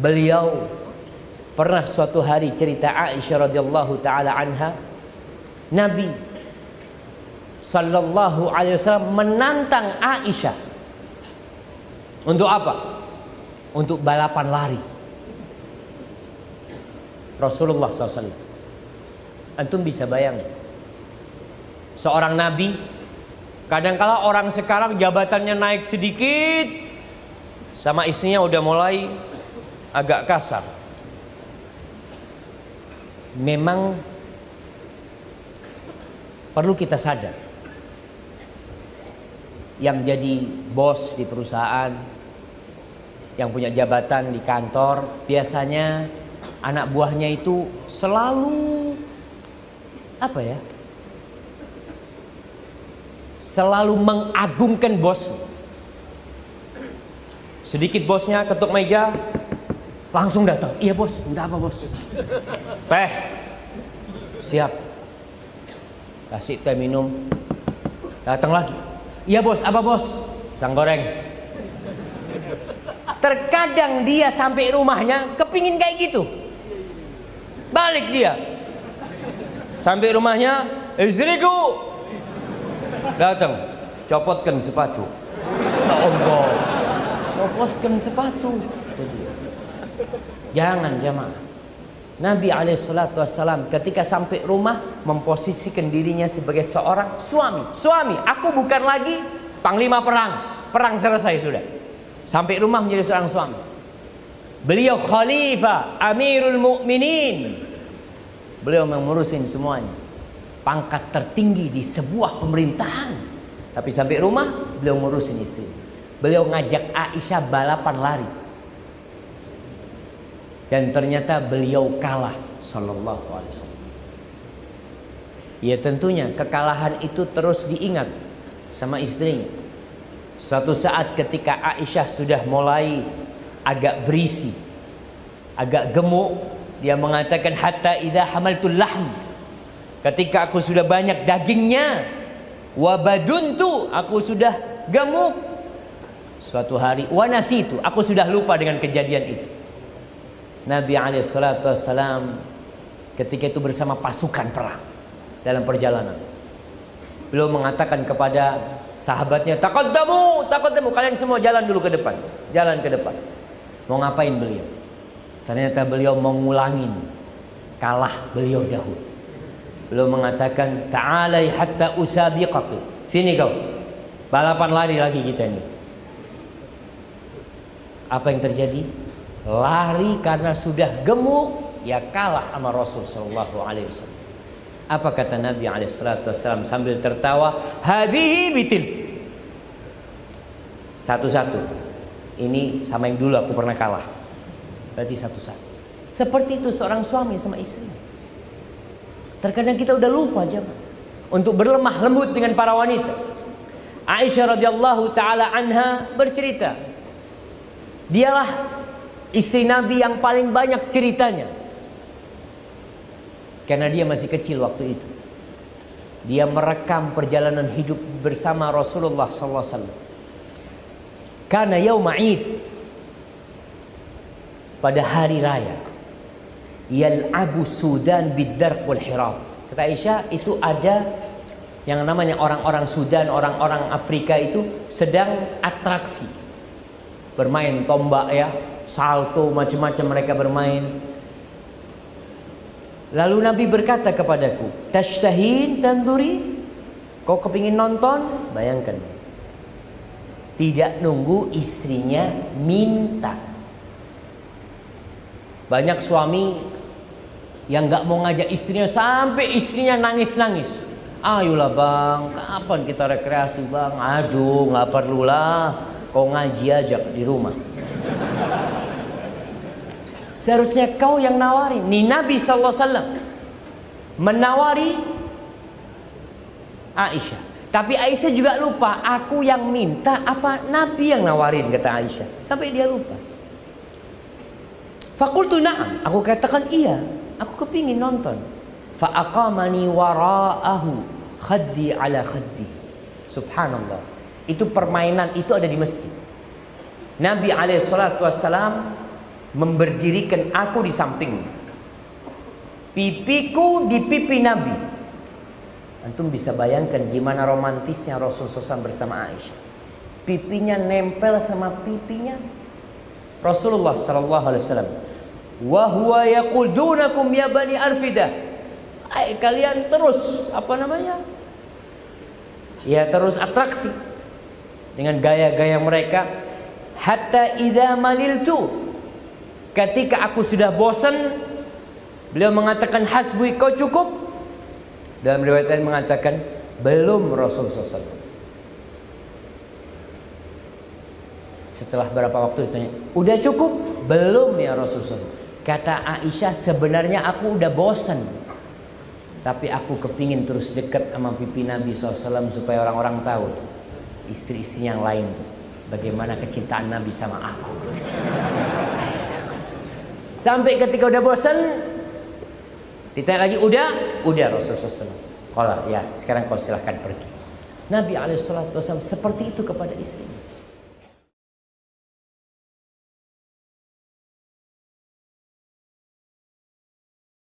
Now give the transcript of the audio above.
Beliau pernah suatu hari, cerita Aisyah radhiyallahu taala anha, Nabi sallallahu alaihi wasallam menantang Aisyah untuk apa? Untuk balapan lari. Rasulullah SAW. Antum bisa bayangin, seorang Nabi, kadangkala orang sekarang jabatannya naik sedikit, sama istrinya udah mulai agak kasar. Memang perlu kita sadar, yang jadi bos di perusahaan, yang punya jabatan di kantor, biasanya anak buahnya itu selalu apa ya? Selalu mengagungkan bos. Sedikit bosnya ketuk meja, langsung datang. Iya bos, udah apa bos? Teh, siap. Kasih teh minum. Datang lagi. Iya bos, apa bos? Pisang goreng. Terkadang dia sampai rumahnya kepingin kayak gitu. Balik dia. Sampai rumahnya, istriku. Datang, copotkan sepatu. Sombong. Copotkan sepatu. Itu dia. Jangan jamaah. Nabi alaihissalam ketika sampai rumah memposisikan dirinya sebagai seorang suami. Suami, aku bukan lagi panglima perang. Perang selesai sudah. Sampai rumah menjadi seorang suami. Beliau khalifah, amirul mu'minin. Beliau mengurusin semuanya. Pangkat tertinggi di sebuah pemerintahan. Tapi sampai rumah beliau ngurusin istri. Beliau ngajak Aisyah balapan lari. Dan ternyata beliau kalah sallallahu alaihi wasallam. Ya tentunya kekalahan itu terus diingat sama istrinya. Suatu saat ketika Aisyah sudah mulai agak berisi, agak gemuk, dia mengatakan hatta idza hamaltul lahm. Ketika aku sudah banyak dagingnya, wa baduntu, aku sudah gemuk. Suatu hari wa nasitu, aku sudah lupa dengan kejadian itu. Nabi alaihissalam ketika itu bersama pasukan perang dalam perjalanan. Beliau mengatakan kepada sahabatnya, taqaddamu, kalian semua jalan dulu ke depan. Jalan ke depan. Mau ngapain beliau? Ternyata beliau mau ngulangin kalah beliau dahulu. Beliau mengatakan, ta'alai hatta usabiqaki. Sini kau. Balapan lari lagi kita ini. Apa yang terjadi? Lari karena sudah gemuk, ya kalah sama Rasul sallallahu alaihi wasallam. Apa kata Nabi alaihi wasallam sambil tertawa? Hadhihi bitil. Satu-satu. Ini sama yang dulu aku pernah kalah. Berarti satu-satu. Seperti itu seorang suami sama istri. Terkadang kita udah lupa aja untuk berlemah lembut dengan para wanita. Aisyah radhiyallahu taala anha bercerita, dialah istri Nabi yang paling banyak ceritanya. Karena dia masih kecil waktu itu. Dia merekam perjalanan hidup bersama Rasulullah sallallahu alaihi wasallam. Karena yauma Id, pada hari raya, yal'abu Sudan bid-darq wal hirab. Kata Aisyah, itu ada yang namanya orang-orang Sudan, orang-orang Afrika itu sedang atraksi. Bermain tombak ya, salto, macam-macam mereka bermain. Lalu Nabi berkata kepadaku, tashtahin tanduri, kau kepingin nonton? Bayangkan, tidak nunggu istrinya minta. Banyak suami yang gak mau ngajak istrinya sampai istrinya nangis-nangis. Ayolah bang, kapan kita rekreasi bang? Aduh, gak perlulah, kau ngaji aja di rumah. Seharusnya kau yang nawarin. Nih Nabi SAW menawari Aisyah. Tapi Aisyah juga lupa, aku yang minta apa Nabi yang nawarin, kata Aisyah. Sampai dia lupa. Fakultu na'am, aku katakan iya, aku kepingin nonton. Fa'aqamani wara'ahu khaddi ala khaddi. Subhanallah. Itu permainan itu ada di masjid. Nabi alaihissalam memberdirikan aku di sampingnya, pipiku di pipi Nabi. Antum bisa bayangkan gimana romantisnya Rasulullah SAW bersama Aisyah. Pipinya nempel sama pipinya Rasulullah SAW. Wa huwa yaqul dunakum ya bani Arfidah. Kalian terus ya terus atraksi dengan gaya-gaya mereka. Hatta idza maliltu, ketika aku sudah bosan, beliau mengatakan hasbi, kau cukup. Dalam riwayat lain mengatakan belum Rasulullah SAW. Setelah berapa waktu ditanya, udah cukup? Belum ya Rasulullah. Kata Aisyah, sebenarnya aku udah bosan, tapi aku kepingin terus dekat sama pipi Nabi SAW supaya orang-orang tahu tuh, istri-istri yang lain tuh, bagaimana kecintaan Nabi sama aku. Sampai ketika udah bosan, ditanya lagi, udah Rasulullah SAW. Kalau ya sekarang kau silahkan pergi. Nabi SAW seperti itu kepada istrinya.